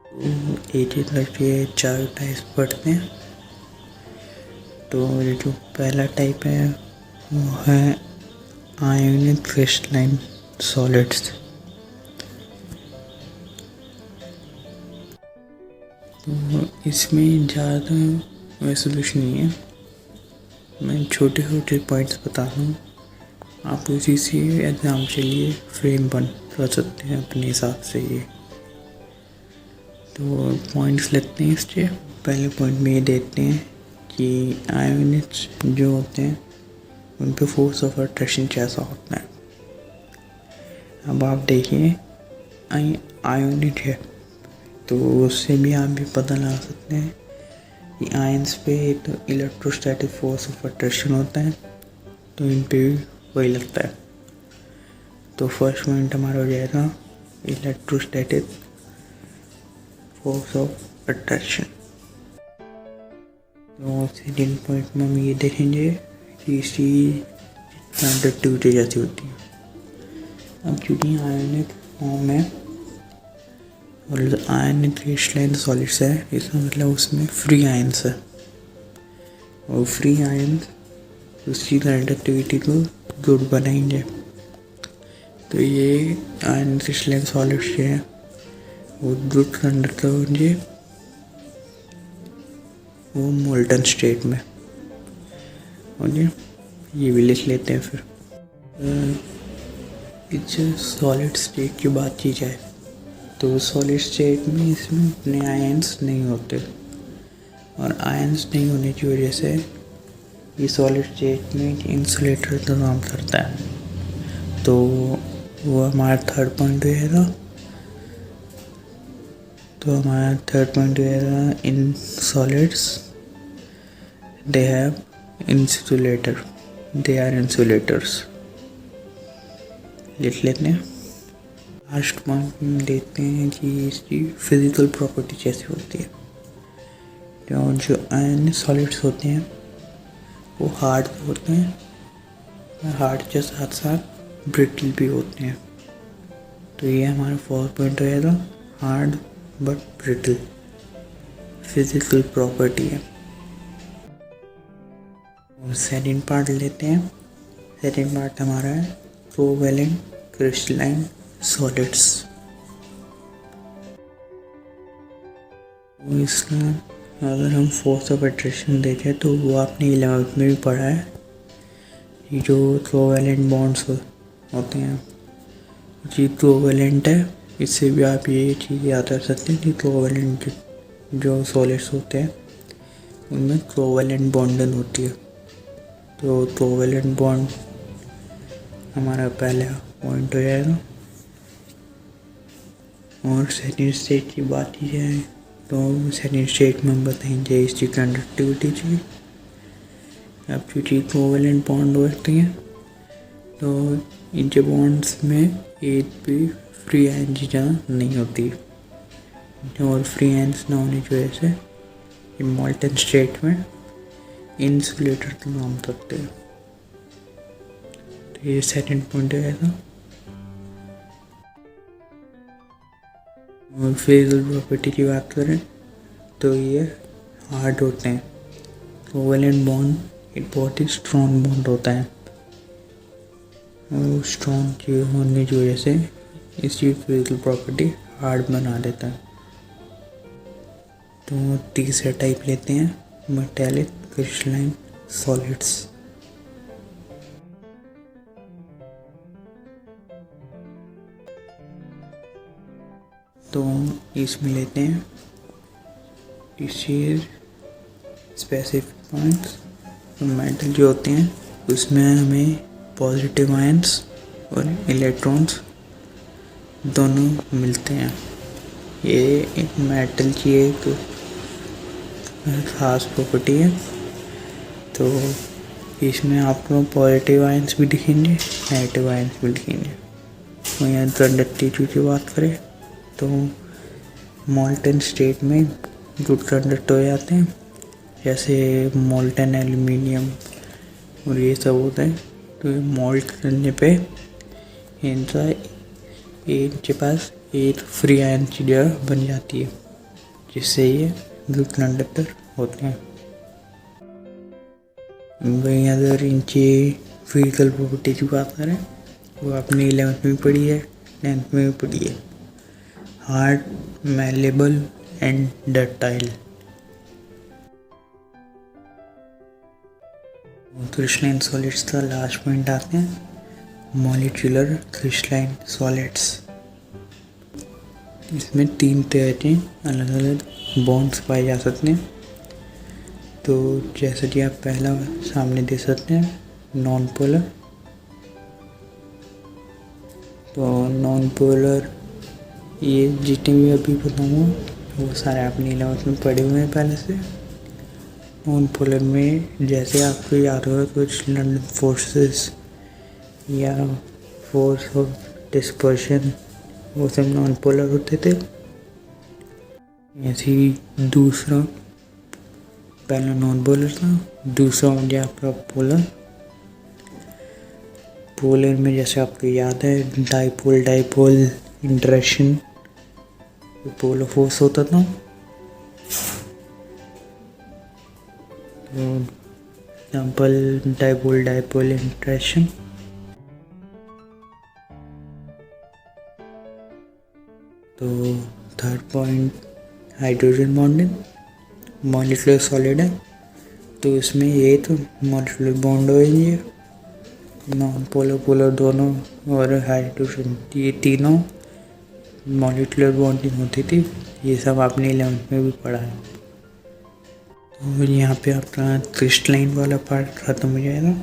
AG30 के 4 types पढ़ते हैं। तो ये जो पहला टाइप है वो है आयोनिक क्रिस्टलाइन सॉलिड्स। तो इसमें ज़्यादा रेजोल्यूशन नहीं है, मैं छोटे छोटे पॉइंट्स बता रहा हूँ, आप उसी से एग्जाम के लिए फ्रेम बन कर सकते हैं अपने हिसाब से। ये तो पॉइंट्स लेते हैं इसके। पहले पॉइंट में ये देखते हैं कि आयोनिक्स जो होते हैं उन पे फोर्स ऑफ अट्रैक्शन कैसा होता है। अब आप देखिए आयोनिक है तो उससे भी आप भी पता लगा सकते हैं कि आयंस पे तो इलेक्ट्रोस्टैटिक फोर्स ऑफ अट्रैक्शन होता है, तो इन पे भी वही लगता है। तो फर्स्ट पॉइंट हमारा हो जाएगा इलेक्ट्रोस्टैटिक फोर्स ऑफ अट्रैक्शन। तो सेकेंड पॉइंट में हम ये देखेंगे कि इसकी कंडक्टिविटी कैसी होती है। अब क्योंकि आयनिक फॉर्म है और आयनिक क्रिस्टलाइन सॉलिड्स है, इसका मतलब उसमें फ्री आयंस है और फ्री आयंस उसकी कंडक्टिविटी को गुड बनाएंगे। तो ये आयनिक क्रिस्टलाइन सॉलिड्स हैं वो गुड कंडक्टर होंगे वो मोल्टन स्टेट में। ओके, ये भी लिख लेते हैं। फिर इस सॉलिड स्टेट की बात की जाए तो सॉलिड स्टेट में इसमें अपने आयंस नहीं होते और आयंस नहीं होने की वजह से ये सॉलिड स्टेट में एक इंसुलेटर का काम करता है। तो वो हमारा थर्ड पॉइंट रहेगा। In solids they have insulator, they are insulators. लिख लेते हैं। लास्ट पॉइंट में देखते हैं कि इसकी फिजिकल प्रॉपर्टी कैसी होती है। तो जो आयन सॉलिड्स होते हैं वो हार्ड होते हैं, हार्ड के साथ साथ ब्रिटल भी होते हैं। तो ये हमारा फोर्थ पॉइंट रहेगा, hard but brittle physical property है। और सेकंड पार्ट लेते हैं। सेकंड पार्ट हमारा है कोवैलेंट क्रिस्टलाइन सॉलिड्स। इसका अगर हम फोर्स ऑफ अट्रैक्शन देखें तो वो आपने 11th में भी पढ़ा है। ये जो कोवैलेंट बॉन्ड्स होते हैं जी कोवैलेंट है, इससे भी आप ये चीज़ याद रख सकते हैं कि कोवैलेंट जो सॉलिड्स होते हैं उनमें कोवैलेंट बॉन्डिंग होती है। तो कोवैलेंट बॉन्ड हमारा पहला पॉइंट हो जाएगा। और सेकंड स्टेट की बात की जाए तो सेकंड स्टेट में हम बताएंगे इसकी कंडक्टिविटी की। अब क्योंकि कोवैलेंट बॉन्ड होते हैं तो इनके बॉन्ड्स में एक भी फ्री आयन की जगह नहीं होती और फ्री आयन्स ना होने की वजह से मोल्टन स्टेट में इंसुलेटर का काम करते हैं। तो ये सेकंड पॉइंट रहेगा। और फिजिकल प्रॉपर्टी की बात करें तो ये हार्ड होते हैं। कोवैलेंट बॉन्ड एक बहुत ही स्ट्रॉन्ग बॉन्ड होता है और स्ट्रॉन्ग की होने की वजह से इसकी फिजिकल प्रॉपर्टी हार्ड बना देता है। तो तीसरा टाइप लेते हैं मेटालिक क्रिस्टलाइन सॉलिड्स। तो इसमें लेते हैं इसी स्पेसिफिक पॉइंट्स। तो मेटल जो होते हैं उसमें हमें पॉजिटिव आयंस और इलेक्ट्रॉन्स दोनों मिलते हैं। ये एक मेटल की एक खास प्रॉपर्टी है। तो इसमें आपको पॉजिटिव आयंस भी दिखेंगे, नेगेटिव आयंस भी दिखेंगे। तो यहाँ कंडक्टिविटी की बात करें तो मोल्टन स्टेट में गुड कंडक्टर हो जाते हैं, जैसे मोल्टन एल्यूमिनियम और ये सब होता है। तो मोल्ट करने पे इनका इनके पास एक फ्री आयन की जगह बन जाती है। जिससे ये कंडक्टर होते हैं। वहीं अगर इनकी फिजिकल प्रॉपर्टी की बात करें, वो आपने 11th में पढ़ी है, 10th में भी पढ़ी है। Hard, malleable and ductile. Crystalline solids का लास्ट पॉइंट आते हैं मॉलिक्यूलर क्रिस्टलाइन सॉलिड्स। इसमें 3 तरह के अलग अलग बॉन्ड्स पाए जा सकते हैं। तो जैसा कि आप पहला सामने देख सकते हैं, नॉन पोलर। तो नॉन पोलर ये जितने भी अभी बताऊँगा वो सारे आपने 11th में पढ़े हुए हैं पहले से। नॉन पोलर में जैसे आपको याद होगा कुछ लंडन फोर्सेस या फोर्स ऑफ डिस्पर्शन, वो सब नॉन पोलर होते थे। ऐसे ही दूसरा, पहला नॉन पोलर था, दूसरा हो गया आपका पोलर। पोलर में जैसे आपको याद है dipole dipole interaction, polar force होता था। Example dipole dipole interaction. तो third point hydrogen bonding. Molecular solid है तो इसमें ये तो मॉलिक्यूलर बॉन्ड होंगे, नॉन पोलर पोलर दोनों और हाइड्रोजन, ये तीनों मॉलिक्यूलर बॉन्डिंग होती थी। ये सब आपने 11th में भी पढ़ा है। तो यहाँ पे आपका क्रिस्टलाइन वाला पार्ट ख़त्म हो जाएगा।